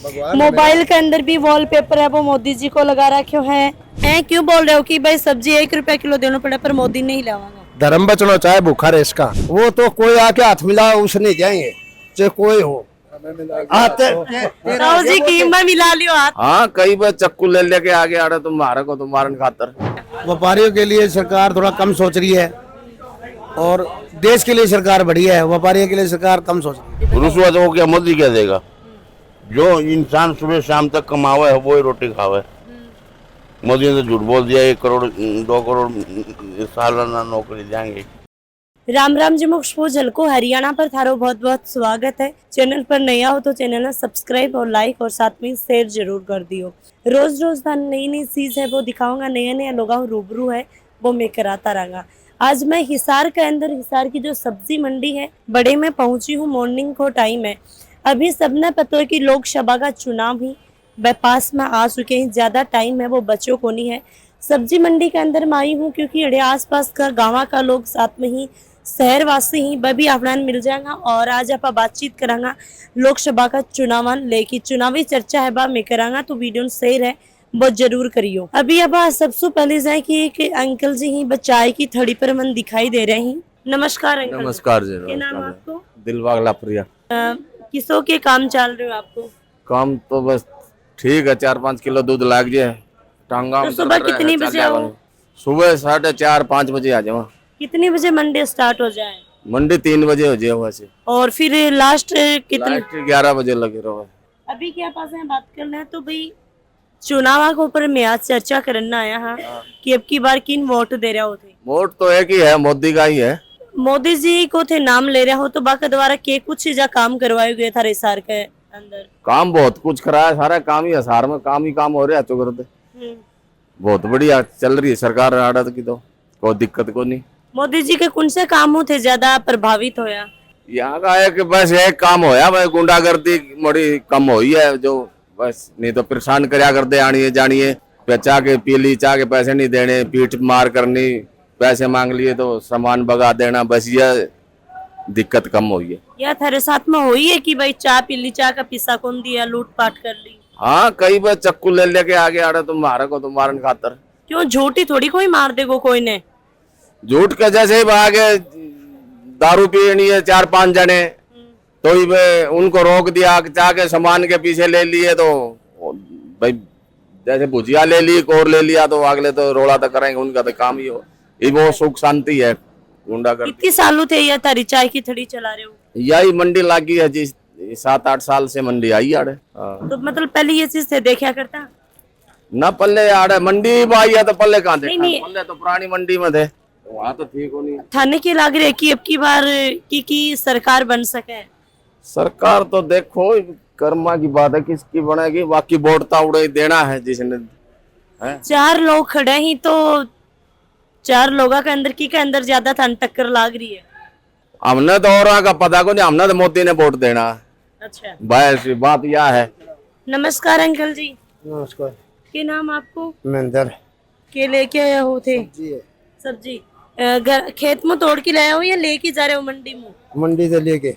Mobile के अंदर भी वॉलपेपर है वो मोदी जी को लगा रखे हैं। क्यों बोल रहे हो कि भाई सब्जी 1 रुपया किलो देना पड़े पर मोदी नहीं लावागा? धर्म बचना चाहे भूखा रेस का, वो तो कोई आके हाथ मिला उसे नहीं जाएंगे, चाहे कोई हो। ताऊ जी कीमा मिला लियो हाथ। हाँ, कई बार चक्कू ले लेके आगे आ रहे तुम मारे को तुम मारन खातर। व्यापारियों के लिए सरकार थोड़ा कम सोच रही है और देश के लिए सरकार बढ़िया है, व्यापारियों के लिए सरकार कम सोच रही है। रुसवा तो क्या मोदी क्या देगा? जो इंसान सुबह शाम तक कमावे है वो ही रोटी खावे। मोदी ने तो झूठ बोल दिया 1 करोड़ 2 करोड़ सालाना नौकरी देंगे। राम राम जी मुख्य झलको हरियाणा पर थारो बहुत बहुत स्वागत है। चैनल पर नया हो तो चैनल ने सब्सक्राइब और लाइक और साथ में शेयर जरूर कर दियो। रोज रोज नई नई चीज है वो दिखाऊंगा, नया नया लोग रूबरू है वो मैं कराता रहूंगा। आज मैं हिसार के अंदर, हिसार की जो सब्जी मंडी है बड़े में पहुंची हूँ। मॉर्निंग को टाइम है, अभी सबने पता है कि लोकसभा का चुनाव ही पास में आ चुके हैं, ज्यादा टाइम है वो बच्चों को नहीं है। सब्जी मंडी के अंदर मैं आई हूँ क्योंकि अड़े आस पास का गाँव का लोग साथ में ही शहरवासी ही वह भी अपना मिल जाएगा और आज आप बातचीत करांगा लोकसभा का चुनाव लेके चुनावी चर्चा है बा मैं करांगा, तो वीडियो शेयर है वो जरूर करियो। अभी अब सबसे पहले जाए कि एक अंकल जी ही चाय की थड़ी पर मन दिखाई दे रहे हैं। नमस्कार अंकल। नमस्कार जी। क्या नाम आपको? दिलबाग लापरिया। किसों के काम चल रहे हो आपको? काम तो बस ठीक है, 4-5 किलो दूध लाग जाए टांगा। तो सुबह कितनी बजे आओ? सुबह 4:30-5 बजे आ जाओ। कितनी बजे मंडी स्टार्ट हो जाए? मंडी 3 बजे हो जाए वैसे, और फिर लास्ट कितने? 11 बजे लगे रहो। अभी क्या पास है बात करना है तो भाई चुनाव के ऊपर मैं आज चर्चा करना आया हाँ कि अब की बार किन वोट दे रहे हो थे? वोट तो एक ही है, मोदी का ही है। मोदी जी को थे नाम ले रहे हो तो बाका द्वारा के कुछ जा काम करवाए गए था हिसार के अंदर? काम बहुत कुछ करा है, सारा काम ही हिसार में काम ही काम हो रहा है। चुगरते बहुत बढ़िया चल रही है सरकार आड़त की, तो कोई दिक्कत को नहीं। मोदी जी के कौन से कामों थे ज्यादा प्रभावित होया? यहाँ का है कि बस एक काम होया भाई, गुंडागर्दी बड़ी कम हुई है जो, बस नहीं तो परेशान करया करते आनिए जानिए, चाह के पी ली, चाह के पैसे नहीं देने, पीठ मार करनी, पैसे मांग लिए तो सामान भगा देना, बस यह दिक्कत कम हुई है। या थारे साथ में हुई है कि भाई चाय पी ली, चाय का पिस्सा कौन दिया, लूटपाट कर ली? हाँ, कई बार चक्कू ले लेके आगे आ रहे तुम मारे को तुम मारन खातर। क्यों झूठी थोड़ी कोई मार देगो कोई ने? झूठ के जैसे ही भागे दारू पीनी है 4-5 जने तो ही उनको रोक दिया, जाके सामान के पीछे ले लिए तो भाई जैसे भुजिया ले ली, कोर ले लिया तो अगले तो रोड़ा तो करेंगे, उनका तो काम ही हो। ये वो सुख शांति है गुंडागर्दी। कितनी सालों थे या तारी चाय की थड़ी चला रहे हो? यही मंडी लागी है जी, 7-8 साल से मंडी आई आड़े। तो मतलब पहले ये चीज से देखा करता ना, पल्ले आड़े मंडी आई है तो पल्ले कहाँ थे? नहीं। पल्ले तो पुरानी मंडी में थे, वहाँ तो ठीक हो नहीं। थाने के लाग रहे कि अब की बार की सरकार बन सके? सरकार तो देखो कर्मा की बात है, किसकी बनेगी, बाकी वोट तो उड़े देना है जिसने है। 4 लोग खड़े ही तो 4 लोगों के अंदर की के अंदर ज्यादा थान टक्कर लाग रही है। हमने तो और का पता को नहीं, हमने तो मोदी ने वोट देना। अच्छा, बस बात यह है। नमस्कार अंकल जी। नमस्कार। क्या नाम आपको? महेंद्र। के लेके आए हो थे? सब्जी खेत में तोड़ के लाए हो या लेके जा रहे हो मंडी में? मंडी से लेके।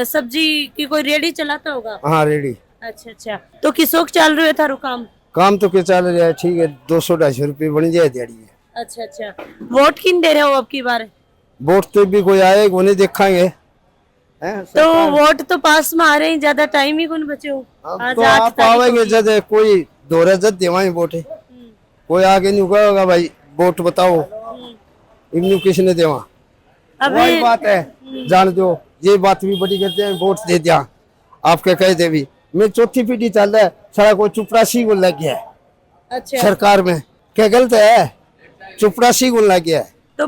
सब्जी की कोई रेडी चलाता होगा? हाँ रेडी। अच्छा अच्छा, तो किसों चल रहे था काम? काम तो क्या चल रहा है, ठीक है, 200-250 रुपये बन जाए दिहाड़ी है। अच्छा अच्छा, वोट किन दे रहे हो अब की बार? वोट तो भी कोई आएगा उन्हें देखेंगे। तो वोट तो पास में आ रहे हैं, ज्यादा टाइम ही कौन बचे हो? तो आप आवेंगे जब कोई दोहरा जब देवाएं वोट है, कोई आगे नहीं कहेगा भाई वोट बताओ इन्हें किसने देवा। वही बात है, जान दो ये बात भी बड़ी कहते हैं वोट दे दिया आपके कह दे भी। मैं चौथी पीढ़ी चल रहा है, सारा कोई चुपरासी को लग गया है। अच्छा, सरकार में क्या गलत है? चुपरासी को लग गया है। तो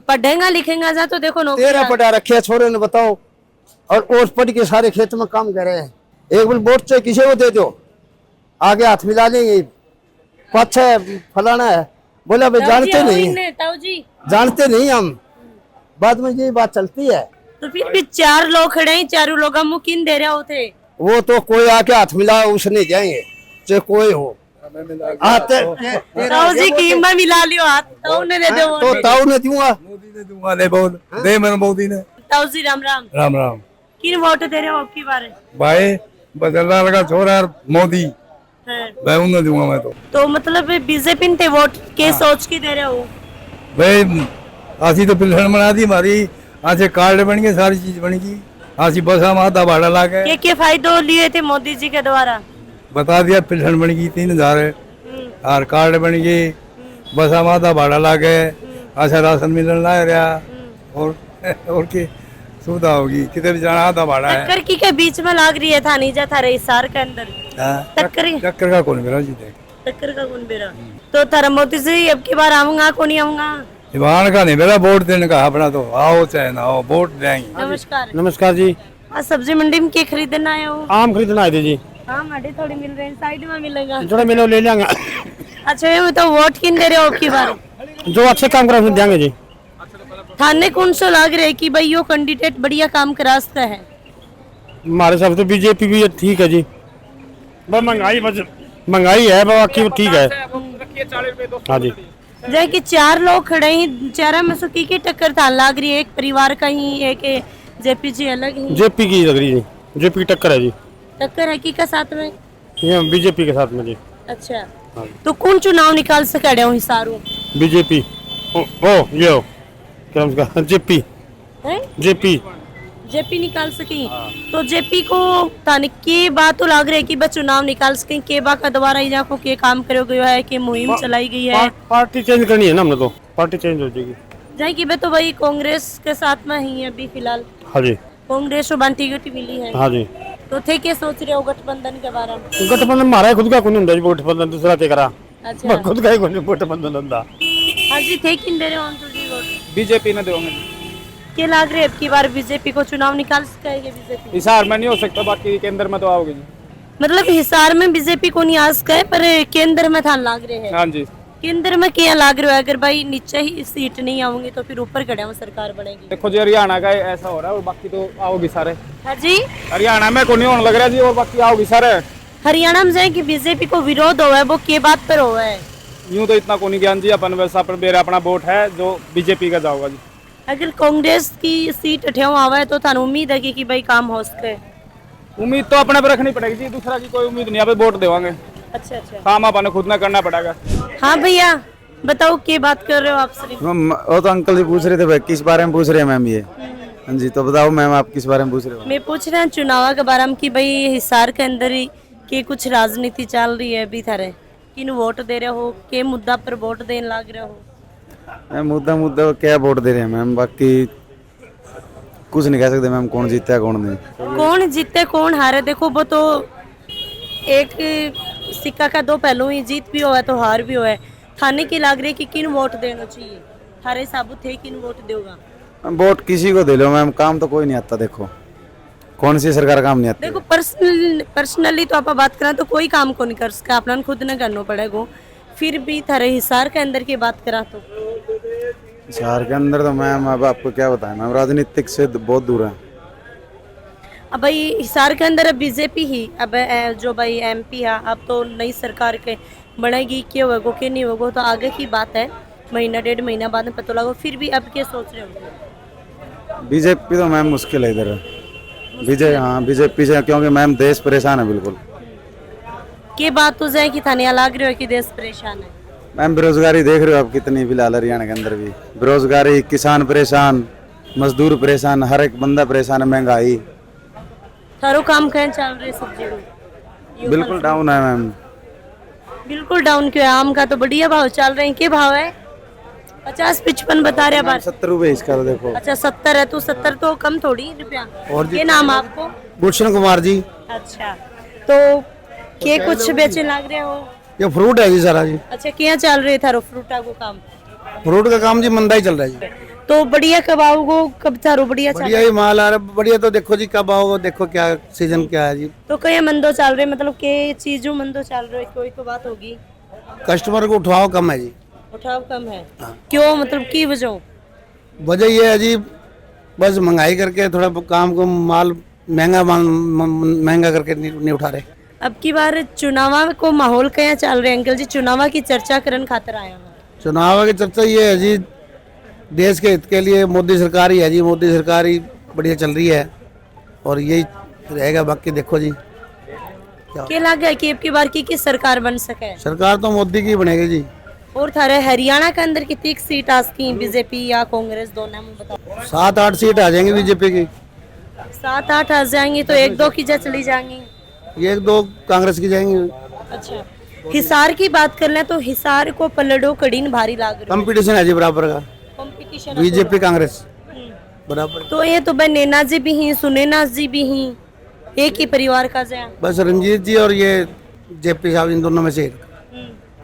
पढ़ेगा लिखेगा जा तो देखो नौकरी 13 पढ़ा रखे छोरे ने बताओ, और पढ़ के सारे खेत में काम कर रहे हैं। एक बार वोट से किसी को दे दो, आगे हाथ मिला लेंगे, पाछे फलाना है, बोला भाई जानते नहीं, जानते नहीं हम, बाद में यही बात चलती है। तो फिर भी 4 लोग खड़े हैं, 4 लोग हम किन दे रहे होते? वो तो कोई आके हाथ मिला उसे नहीं जाएंगे, चाहे कोई हो। ताऊ जी कीमा मिला लियो हाथ, ताऊ ने दे दो। तो ताऊ ने दूंगा, मोदी ने दूंगा, ले बहुत दे मैंने मोदी ने। ताऊ जी राम राम। राम राम। किन वोट दे रहे हो आपकी बार? भाई बदलदार का छोरा और मोदी हाँ। भाई उन्हें दूंगा मैं तो मतलब बीजेपी ने वोट के सोच के दे रहे हो? भाई आसी तो पिलसन बना दी हमारी, आज से कार्ड बन गए, सारी चीज बन गई, आसी बसा में आधा भाड़ा ला के क्या फायदे लिए थे मोदी जी के द्वारा? बता दिया, पिलसन बन गई 3000 और कार्ड बन गई, बसा में आधा भाड़ा ला के, अच्छा राशन मिलने ला रहा और की सुविधा होगी, कितने भी जाना आधा भाड़ा है। टक्कर की के बीच में लाग रही है थानीजा थारे हिसार के अंदर टक्कर का कौन मेरा जीते, टक्कर का कौन बेरा? तो थारा मोदी जी अब की बार आऊंगा कौन नहीं आऊंगा? ईमान का नहीं मेरा वोट देने का अपना, तो आओ चाहे ना आओ वोट देंगे। नमस्कार। नमस्कार जी। आज सब्जी मंडी में क्या खरीदना आए हो? आम खरीदना आए थे जी। आम आटे थोड़ी मिल रहे हैं, साइड में मिलेगा। थोड़ा मिलो ले लेंगे। अच्छा ये तो वोट किन दे रहे हो अब की बार? जो अच्छे काम करा उसे देंगे जी। थाने कौन सा लाग रहा है कि भाई यो कैंडिडेट बढ़िया काम करा सकता है? हमारे हिसाब से बीजेपी भी ठीक है जी। बस महंगाई है बाकी ठीक है। हाँ जी। जैसे कि 4 लोग खड़े हैं, चारा में से की टक्कर था लाग रही है? एक परिवार का ही, एक जेपी जी अलग ही? जेपी की लग रही है, जेपी की टक्कर है जी। टक्कर है की का साथ में? ये बीजेपी के साथ में जी। अच्छा तो कौन चुनाव निकाल सके हो हिसारों? बीजेपी ये हो क्या उसका जेपी है? जेपी जेपी निकाल सकी। तो जेपी को ताने के बात तो लाग रही है कि बस चुनाव निकाल सके, के बा का दोबारा ही जाको के काम करो गयो है कि मुहिम चलाई गई है? पार्टी चेंज करनी है ना हमने, तो पार्टी चेंज हो जाएगी। जाए कि बे तो भाई कांग्रेस के साथ में ही है अभी फिलहाल। हाँ जी। कांग्रेस और बांटी गटी मिली है। हाँ जी। तो थे क्या सोच रहे हो गठबंधन के बारे में? गठबंधन हमारा खुद का कौन होता जी, गठबंधन दूसरा ते करा। अच्छा खुद का ही कौन गठबंधन होता। हाँ जी थे किन दे रहे हो अंशु जी वोट? बीजेपी ने दोगे। क्या लाग रहे अब की बार बीजेपी को चुनाव निकाल सकेगी बीजेपी? हिसार में नहीं हो सकता, बाकी केंद्र में तो आओगे जी। मतलब हिसार में बीजेपी को नहीं आ सका है, पर केंद्र में था लाग रहे हैं। हाँ जी। केंद्र में क्या लाग रहा है? अगर भाई नीचे ही सीट नहीं आऊंगी तो फिर ऊपर खड़े सरकार बनेगी। देखो जी हरियाणा का ऐसा हो रहा है और बाकी तो आओगी सारे। हाँ जी। हरियाणा में को नहीं होने लग रहा जी, और बाकी आओगी सारे। हरियाणा में जाए कि बीजेपी को विरोध हुआ है, वो के बात पर हुआ है? यूँ तो इतना को नहीं ज्ञान जी, अपन वैसा अपन मेरा अपना वोट है जो बीजेपी का जाओगा जी। अगर कांग्रेस की सीट उठे आवा है तो थानू उम्मीद है कि भाई काम हो सके? उम्मीद तो अपने पर रखनी पड़ेगी जी, दूसरा की कोई उम्मीद नहीं, आप वोट देवांगे। अच्छा अच्छा। काम अपन खुद ना करना पड़ेगा। हाँ भैया बताओ क्या बात कर रहे हो आप सिर्फ? वो तो अंकल जी पूछ रहे थे भाई किस बारे में पूछ रहे हैं मैम ये। हाँ जी तो बताओ मैम आप किस बारे में पूछ रहे हो? मैं पूछ रहा हूँ चुनाव के बारे में कि भाई हिसार के अंदर ही के कुछ राजनीति चल रही है अभी थारे, किन वोट दे रहे हो, के मुद्दा पर वोट देने लग रहे हो? मुद्दा क्या वोट दे रहे हैं मैम, बाकी कुछ नहीं कह सकते मैम कौन जीता है कौन नहीं। कौन जीते कौन हारे, देखो वो तो एक सिक्का का दो पहलू ही, जीत भी हुआ है तो हार भी हुआ है। थाने की लाग रही है कि किन वोट देना चाहिए, थारे साबुत है किन वोट देगा? वोट किसी को दे लो मैम, काम तो कोई नहीं आता, देखो कौन सी सरकार काम नहीं आती। देखो पर्सनली तो आप बात करें तो कोई काम को नहीं कर सका, अपना खुद न करना पड़ेगा। फिर भी थारे हिसार के अंदर की बात करा तो शहर के अंदर तो मैम अब आपको क्या बताएं मैम, राजनीतिक से बहुत दूर है। अब भाई हिसार के अंदर अब बीजेपी ही अब जो भाई एमपी है, अब तो नई सरकार के बनेगी, क्या होगा क्या नहीं होगा तो आगे की बात है, महीना 1.5 महीना बाद में पता लगा। फिर भी अब क्या सोच रहे हो? बीजेपी तो मैम मुश्किल है इधर, बीजेपी से, क्योंकि मैम देश परेशान है बिल्कुल। क्या बात तो जाए कि थाने लग रहे हो कि देश परेशान है? मैम बेरोजगारी देख रहे हो आप कितनी फिलहाल हरियाणा के अंदर भी बेरोजगारी, किसान परेशान, मजदूर परेशान, हर एक बंदा परेशान है, महंगाई थारो काम कहीं चल रहे सब्जी को? बिल्कुल डाउन है मैम। बिल्कुल डाउन क्यों है? आम का तो बढ़िया भाव चल रहे हैं, क्या भाव है? 50-55 बता रहे बार। 70 रुपए इसका तो देखो। अच्छा 70 है तो 70 तो कम थोड़ी रुपया। और ये नाम आपको? भूषण कुमार जी। अच्छा तो के कुछ बेचे लग रहे हो? ये फ्रूट है जी सारा जी। अच्छा क्या चल रहे थारो फ्रूटा को काम? फ्रूट का काम जी मंदा ही चल रहा है जी। तो बढ़िया कब आओगे, कब थारो बढ़िया चल बढ़िया ही माल आ रहा है, बढ़िया तो देखो जी कब आओगे, देखो क्या सीजन क्या है जी। तो कहीं मंदो चल रहे, मतलब के चीजों मंदो चल रहे, कोई तो बात होगी। कस्टमर को उठाओ कम है जी। उठाव कम है क्यों, मतलब की वजह? वजह ये है जी बस महंगाई करके थोड़ा काम को माल महंगा करके नहीं उठा रहे। अब की बार चुनाव को माहौल क्या चल रहे अंकल जी? चुनाव की चर्चा करने खातर आया हूँ। चुनाव की चर्चा ये है जी देश के हित के लिए मोदी सरकार ही है जी, मोदी सरकार ही बढ़िया चल रही है और यही रहेगा, बाकी देखो जी के लगा कि अब की बार की सरकार बन सके? सरकार तो मोदी की बनेगी जी। और थारे हरियाणा के अंदर कितनी सीट आसकी बीजेपी या कांग्रेस दोनों में बताओ? 7-8 सीट आ जाएंगी बीजेपी की। 7-8 आ जाएंगी तो 1-2 की जा चली जाएंगी। ये 1-2 कांग्रेस की जाएंगी। अच्छा, हिसार की बात कर लें तो हिसार को पलड़ो कड़ीन भारी लाग रही है। कंपटीशन है जी बराबर का, कंपटीशन बीजेपी कांग्रेस बराबर। तो ये तो भाई नैना जी भी हैं, सुनैना जी भी हैं, एक ही परिवार का जया। बस रंजीत जी और ये जेपी साहब, इन दोनों में से एक,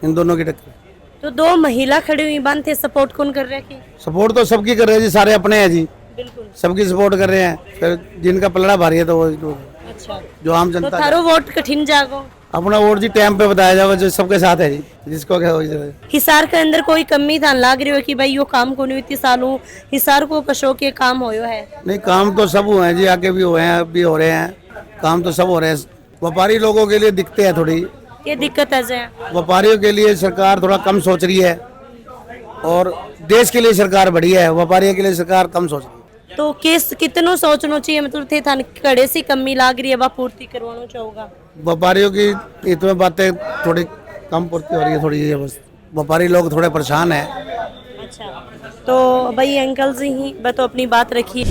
इन दोनों की टक्कर। तो 2 महिला खड़ी हुई बंद थे, सपोर्ट कौन कर रहे हैं? सपोर्ट तो सबकी कर रहे हैं जी, सारे अपने हैं जी, बिल्कुल सबकी सपोर्ट कर रहे हैं। फिर जिनका पलड़ा भारी है तो वो अच्छा, जो आम तो जनता थारो वोट कठिन जागो। अपना वोट जी टाइम पे बताया जाएगा, जो सबके साथ है जी, जिसको क्या हो जाए। हिसार के अंदर कोई कमी था लाग रही हो कि भाई यो काम को नहीं इतनी सालों हिसार को कशो के काम होयो है? नहीं, काम तो सब हुए हैं जी, आगे भी हुए हैं, अब भी हो रहे हैं, काम तो सब हो रहे हैं। व्यापारी लोगों के लिए दिक्कतें हैं थोड़ी, ये दिक्कत है जया। व्यापारियों के लिए सरकार थोड़ा कम सोच रही है, और देश के लिए सरकार बढ़िया है, व्यापारियों के लिए सरकार कम सोच रही है। तो किस कितनों सोचना चाहिए, मतलब थे थान कड़े सी कमी लाग रही है, वह पूर्ति करवाना चाहोगा? व्यापारियों की इतनी बातें थोड़ी कम पूर्ति हो रही है, थोड़ी ये बस व्यापारी लोग थोड़े परेशान हैं। अच्छा, तो भाई अंकल जी ही तो अपनी बात रखी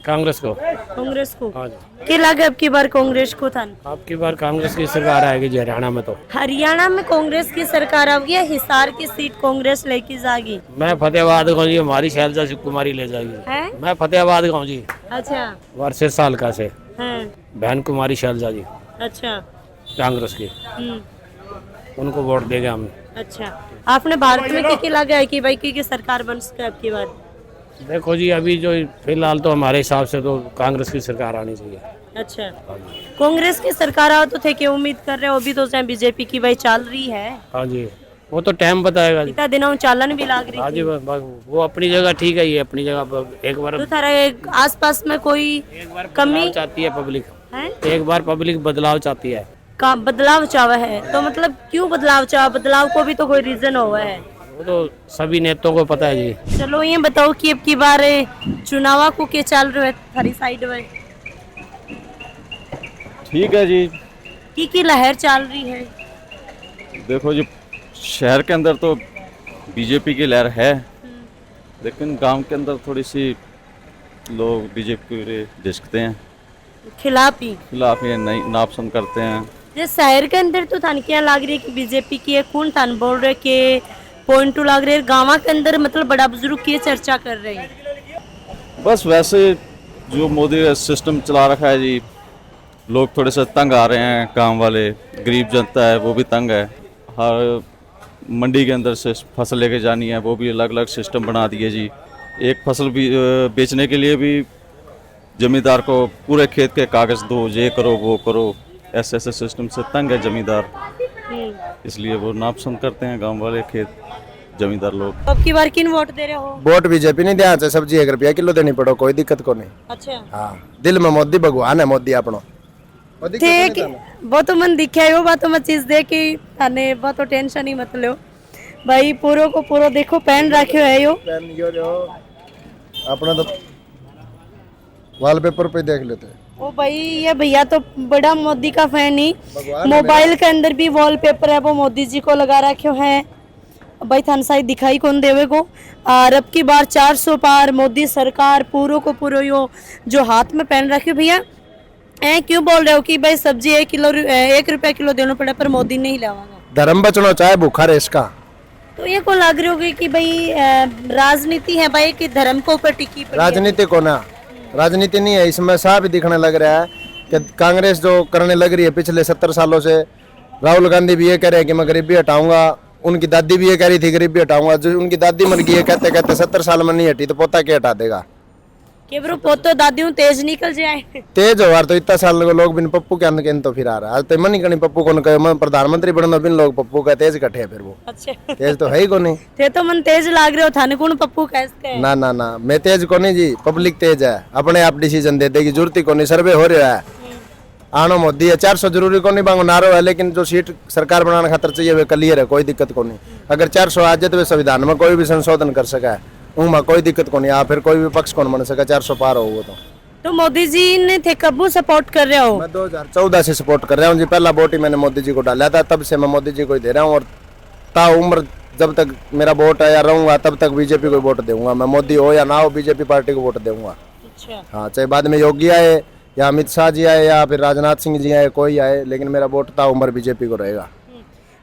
कांग्रेस को। कांग्रेस को हाँ जी। क्या लगा अब की बार कांग्रेस को था? अब की बार कांग्रेस की सरकार आएगी जी हरियाणा में। तो हरियाणा में कांग्रेस की सरकार आएगी या हिसार की सीट कांग्रेस लेके जाएगी? मैं फतेहाबाद गाँव जी, हमारी शैलजा कुमारी ले जाएगी। है? मैं फतेहाबाद गाँव जी, अच्छा, वर्ष साल का से हैं, बहन कुमारी शैलजा जी अच्छा, कांग्रेस की, उनको वोट देंगे हम। अच्छा। आपने भारत में क्या लगा है कि भाई की सरकार बन सके अब की बार? देखो जी, अभी जो फिलहाल तो हमारे हिसाब से तो कांग्रेस की सरकार आनी चाहिए। अच्छा, कांग्रेस की सरकार आओ तो थे कि उम्मीद कर रहे हो? अभी तो चाहे बीजेपी की भाई चल रही है। हाँ जी, वो तो टाइम बताएगा जी। इतना दिनों चालन भी लाग हाँ रही जी, वो अपनी जगह ठीक है, ये अपनी जगह एक बार तो थारा आसपास में कोई कमी चाहती है पब्लिक, है? एक बार पब्लिक बदलाव चाहती है। का बदलाव चावा है तो मतलब क्यों बदलाव चावा? बदलाव को भी तो कोई रीजन हुआ है। वो तो सभी नेताओं को पता है जी। चलो ये बताओ कि अब की बार चुनाव को क्या चल रहा है थारी साइड में? ठीक है जी। की लहर चल रही है? देखो जी, शहर के अंदर तो बीजेपी की लहर है, लेकिन गांव के अंदर थोड़ी सी लोग बीजेपी को झिझकते हैं, खिलाफ ये नहीं नापसंद करते हैं। जे शहर के अंदर तो थानकियाँ लाग रही है कि बीजेपी की है, कौन थान बोल रहे के पॉइंट टू लाग रहे है? गाँव के अंदर मतलब बड़ा बुजुर्ग की चर्चा कर रहे हैं। बस वैसे जो मोदी ने सिस्टम चला रखा है जी, लोग थोड़े से तंग आ रहे हैं, गांव वाले, गरीब जनता है वो भी तंग है। हर मंडी के अंदर से फसल लेके जानी है, वो भी अलग अलग सिस्टम बना दिए जी। एक फसल भी बेचने के लिए भी जमींदार को पूरे खेत के कागज दो, ये करो वो करो, ऐसे ऐसे सिस्टम से तंग है जमींदार, इसलिए वो नापसंद करते हैं गांव वाले खेत जमींदार लोग। अब की बार किन वोट दे रहे हो? वोट बीजेपी नहीं दिया, सब्जी 1 रुपया किलो देनी पड़ो, कोई दिक्कत को नहीं। अच्छा, हाँ, दिल में मोदी भगवान है, मोदी अपनो ठीक। वो तो मन दिखा है, वो बात तो मैं चीज दे कि थाने वो तो टेंशन ही मत लो भाई, पूरो को पूरो देखो पहन रखे है यो अपना तो वॉलपेपर पे देख लेते हैं। ओ भाई, ये भैया तो बड़ा मोदी का फैन ही, मोबाइल के अंदर भी वॉलपेपर है वो मोदी जी को लगा रखे है भाई, थान शायद दिखाई कौन देवे को। और अब की बार 400 पार मोदी सरकार, पूरो को पूरो यो जो हाथ में पहन रखे। भैया ऐ क्यों बोल रहे हो कि भाई सब्जी 1 रुपया किलो देना पड़े पर मोदी नहीं लावागा? धर्म बचना चाहे भूखा रहे इसका। तो ये को लग रही होगी कि भाई राजनीति है भाई कि धर्म को ऊपर टिकी पड़ी है? राजनीति को ना, राजनीति नहीं है इसमें, साफ दिखने लग रहा है कि कांग्रेस जो करने लग रही है पिछले 70 सालों से। राहुल गांधी भी ये कह रहे हैं कि मैं गरीबी हटाऊंगा, उनकी दादी भी ये कह रही थी गरीबी हटाऊंगा, जो उनकी दादी मर गई है कहते कहते 70 साल में नहीं हटी तो पोता क्या हटा देगा? कि ब्रो पोतो दादियों तेज निकल जाए। तेज हो यार, तो इतना साल लोग बिन पप्पू के अंदर तो फिर आ रहा है। आज तो मन ही करनी पप्पू को कहे मैं प्रधानमंत्री बनना, बिन लोग पप्पू का तेज कटे है, फिर वो अच्छा तेज तो है ही को नहीं। थे तो मन तेज लाग रहे हो, थाने कौन पप्पू कहते? ना ना ना, मैं तेज को नहीं जी, पब्लिक तेज है, अपने आप डिसीजन दे देगी, जरूरत ही को नहीं। सर्वे हो रहा है, आनो मोदी है, 400 जरूरी को नहीं बांगो नारो है, लेकिन जो सीट सरकार बनाने खातर चाहिए वे क्लियर है, कोई दिक्कत को नहीं। अगर 400 आ जाए तो वे संविधान में कोई भी संशोधन कर सका है, उनमें कोई दिक्कत को नहीं। आप फिर कोई भी पक्ष कौन बन सका, 400 पार हो वो तो तो मोदी जी ने थे कब सपोर्ट कर रहे हो? मैं 2014 से सपोर्ट कर रहा हूँ जी। पहला वोट ही मैंने मोदी जी को डाला था, तब से मैं मोदी जी को ही दे रहा हूँ। और ता उम्र जब तक मेरा वोट है या रहूंगा तब तक बीजेपी को वोट दूंगा। मैं मोदी हो या ना हो बीजेपी पार्टी को वोट दूंगा। अच्छा। हाँ, चाहे बाद में योगी आए या अमित शाह जी आए या फिर राजनाथ सिंह जी आए, कोई आए, लेकिन मेरा वोट ता उम्र बीजेपी को रहेगा।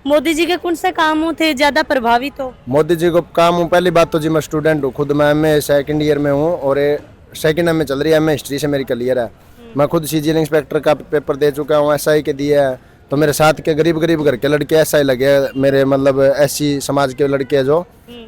मोदी जी के कौन से काम थे ज्यादा प्रभावित हो? मोदी जी को काम हूँ, पहली बात तो जी मैं स्टूडेंट हूँ, खुद मैं एमए सेकंड ईयर में हूँ और सेकंड एमए चल रही है, एमए हिस्ट्री से मेरी क्लियर है। मैं खुद सीजीएल इंस्पेक्टर का पेपर दे चुका हूँ, एसआई के दिया है। तो मेरे साथ के गरीब घर के लड़के एसआई लगे हैं, मेरे मतलब एससी समाज के लड़के हैं जो,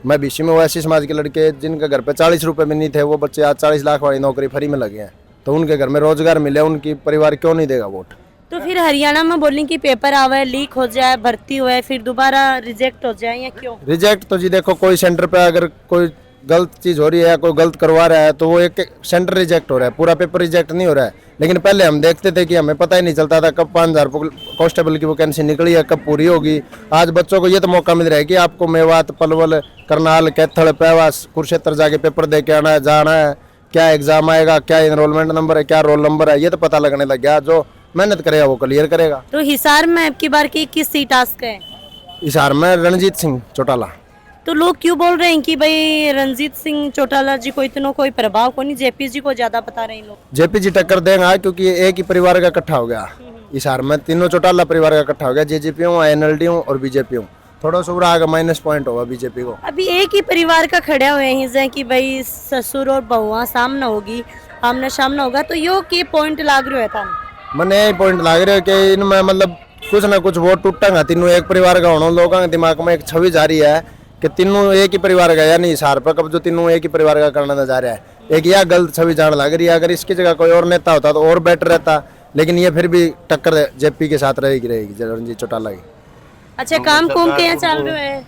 मैं बीसी में, वो एससी समाज के लड़के जिनके घर पे 40 रुपए भी नहीं थे, वो बच्चे आज 40 लाख वाली नौकरी फ्री में लगे हैं। तो उनके घर में रोजगार मिले, उनकी परिवार क्यों नहीं देगा वोट? तो फिर हरियाणा में बोलें कि पेपर आवे, लीक हो जाए, भर्ती हुए, फिर दोबारा रिजेक्ट हो जाए, या क्यों? रिजेक्ट तो जी देखो, कोई सेंटर पे अगर कोई गलत चीज हो रही है, कोई गलत करवा रहा है, तो वो एक सेंटर रिजेक्ट हो रहा है, पूरा पेपर रिजेक्ट नहीं हो रहा है। लेकिन पहले हम देखते थे कि हमें पता ही नहीं चलता था कब 5000 कांस्टेबल की वैकेंसी निकली है, कब पूरी होगी। आज बच्चों को ये तो मौका मिल रहा है कि आपको मेवात, पलवल, करनाल, कैथल, पेवास, कुरुक्षेत्र जाके पेपर दे के आना है, जाना है, क्या एग्जाम आएगा, क्या इनरोलमेंट नंबर है, क्या रोल नंबर है, ये तो पता लगने लग गया। जो मेहनत करेगा वो क्लियर करेगा। तो हिसार में अब की बार की किस सीट आस्क है? हिसार में रणजीत सिंह चौटाला। तो लोग क्यों बोल रहे हैं कि भाई रणजीत सिंह चौटाला जी को इतना कोई प्रभाव को नहीं, जेपी जी को ज्यादा बता रहे हैं लोग? जेपी जी टक्कर देगा, क्योंकि एक ही परिवार का इकट्ठा हो गया। हिसार में तीनों चौटाला परिवार का इकट्ठा हो गया, जेजेपी हूँ, एनएलडी हूँ और बीजेपी हूँ। थोड़ा सा आगे माइनस पॉइंट होगा बीजेपी को। अभी एक ही परिवार का खड़े हुए हैं कि भाई ससुर और बहुआ सामने होगी, आमने सामने होगा, तो यो के पॉइंट लाग रहे था? मैंने यही पॉइंट लाग रहे हो कि इनमें मतलब कुछ ना कुछ वोट टूटेगा, तीनों एक परिवार का होना। लोगों के दिमाग में एक छवि जा रही है कि तीनों एक ही परिवार का, यानी हिसार पर कब जो तीनों एक ही परिवार का करना जा रहा है, एक यह गलत छवि जान लग रही है। अगर इसकी जगह कोई और नेता होता तो और बेटर रहता, लेकिन ये फिर भी टक्कर जेपी के साथ रहेगी रणजीत चौटाला की। अच्छा, काम कुम के चल रहे हैं?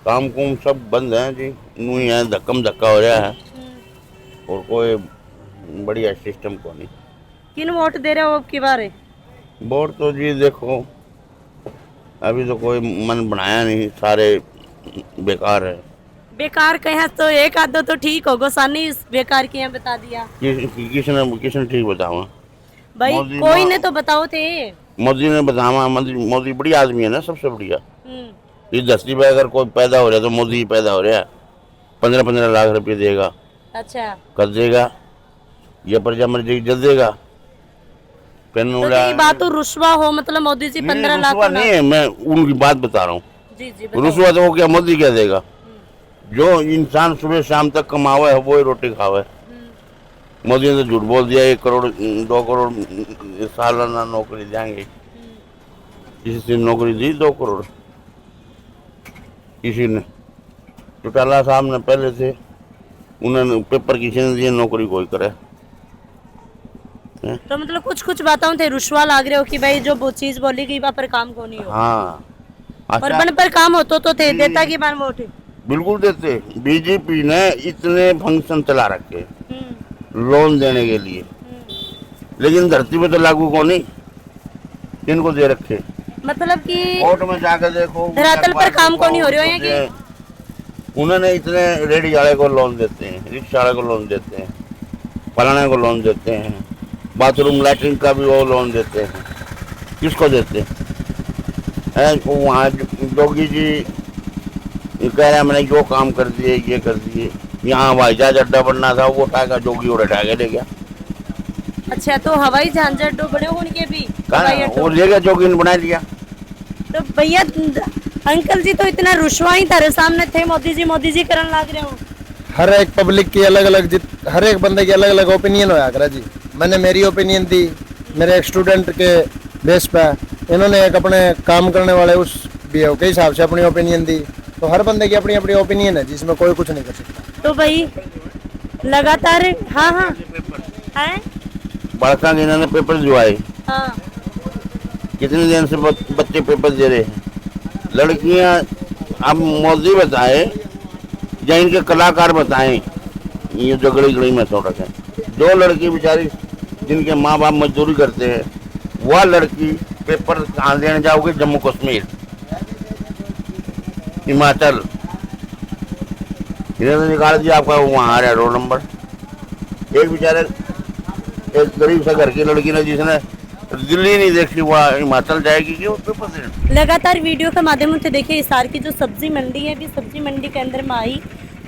काम कुम सब बंद है जी, नू यहाँ धक्कम धक्का हो रहा है और कोई बढ़िया सिस्टम को नहीं। किन वोट दे रहे हो अब की बार? वोट तो जी देखो अभी तो कोई मन बनाया नहीं, सारे बेकार है। बेकार कहे तो एक आधो तो ठीक होगा, सानी बेकार किया बता दिया। किसने ठीक बतावा भाई? कोई ने तो बताओ थे। मोदी ने बतावा, मोदी बढ़िया आदमी है ना, सबसे बढ़िया। इस धरती पे अगर कोई पैदा हो रहा है तो मोदी ही पैदा हो रहा है। 15-15 लाख रुपए देगा। अच्छा, कर देगा, ये प्रजा मर्जी जल देगा। तो ये बात तो रुस्वा हो, मतलब मोदी जी 15 लाख नहीं है, मैं उनकी बात बता रहा हूँ। जी जी, रुस्वा तो वो क्या मोदी क्या देगा? जो इंसान सुबह शाम तक कमावे है वो ही रोटी खावे। मोदी ने तो झूठ बोल दिया 1 करोड़ 2 करोड़ सालाना नौकरी देंगे। किसी से नौकरी दी 2 करोड़? किसी ने? चौटाला साहब ने पहले थे, उन्होंने पेपर किसी ने दिए, नौकरी कोई करे। तो मतलब कुछ कुछ बातों थे रुश्वा लाग रहे हो कि भाई जो वो चीज बोली गई वहाँ पर काम को नहीं हो। हाँ, और बन पर काम होता तो थे देता की बार वोट? बिल्कुल देते। बीजेपी ने इतने फंक्शन चला रखे लोन देने के लिए, लेकिन धरती पे तो लागू को नहीं, इनको दे रखे। मतलब कि कोर्ट में जाकर देखो, धरातल पर काम को नहीं हो रहे हो कि उन्होंने इतने रेडी वाले को लोन देते हैं, रिक्शा वाले को लोन देते हैं, फलाने को लोन देते हैं, बाथरूम लैट्रिन का भी वो लोन देते हैं। किसको देते हैं? वहाँ योगी जी कह रहे हैं मैंने जो काम कर दिए, ये कर दिए। यहाँ हवाई जहाज अड्डा बनना था, वो उठा कर जोगी और उठा के ले गया। अच्छा, तो हवाई जहाज अड्डे बड़े उनके भी वो ले गया, जोगी ने बना लिया। तो भैया अंकल जी तो इतना रुश्वा ही तारे सामने थे, मोदी जी करन लग रहे हो। हर एक पब्लिक की अलग अलग, हर एक बंदे की अलग अलग ओपिनियन होया करा जी। मैंने मेरी ओपिनियन दी, मेरे एक स्टूडेंट के बेस पे, इन्होंने एक अपने काम करने वाले उस बीओ के हिसाब से अपनी ओपिनियन दी। तो हर बंदे की अपनी अपनी ओपिनियन है जिसमें कोई कुछ नहीं कर सकता। तो भाई लगातार हाँ है बड़का इन्होंने पेपर दिवाए। हाँ, कितने दिन से बच्चे पेपर दे रहे हैं। लड़कियां अब मोदी बताए या इनके कलाकार बताएं, ये जो गली में सो रखे। जो लड़की बेचारी जिनके माँ बाप मजदूरी करते हैं, वह लड़की पेपर कहाँ देने जाओगे? जम्मू कश्मीर, हिमाचल, इन्होंने निकाल दिया आपका वहाँ आ रहा है रोल नंबर। एक बेचारे एक गरीब सा घर की लड़की ने जिसने दिल्ली नहीं देखी वो हिमाचल जाएगी कि उत्तर प्रदेश। लगातार वीडियो के माध्यम से देखिए हिसार की जो सब्जी मंडी है भी सब्जी मंडी के अंदर में आई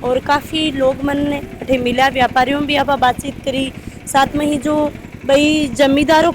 और काफ़ी लोग मन ने मिला, व्यापारियों भी आप बातचीत करी, साथ में ही जो भाई जमींदारों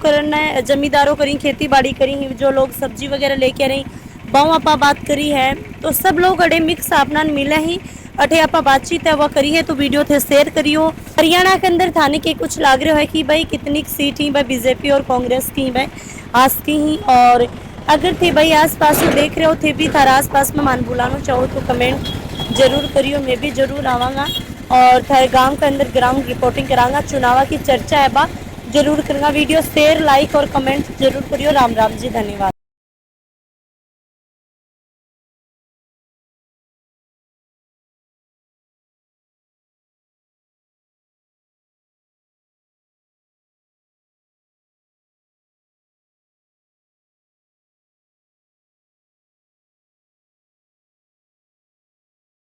करी खेती बाड़ी करी जो लोग सब्जी वगैरह लेके रही बाऊ आपा बात करी है, तो सब लोग अड़े मिक्स अपना मिले ही अठे आपा बातचीत है वह करी है। तो वीडियो थे शेयर करियो। हरियाणा के अंदर थाने के कुछ लाग रहे है कि भाई कितनी सीट ही भाई बीजेपी और कांग्रेस की भाई आस की ही, और अगर थे भाई आस पास देख रहे हो थे भी थारा आस पास में मान बुलाना चाहो तो कमेंट जरूर करियो, मैं भी जरूर आवांगा और थारे गांव के अंदर ग्राउंड रिपोर्टिंग करांगा, चुनाव की चर्चा है बा जरूर करूँगा। वीडियो शेयर लाइक और कमेंट जरूर करियो। राम राम जी, धन्यवाद।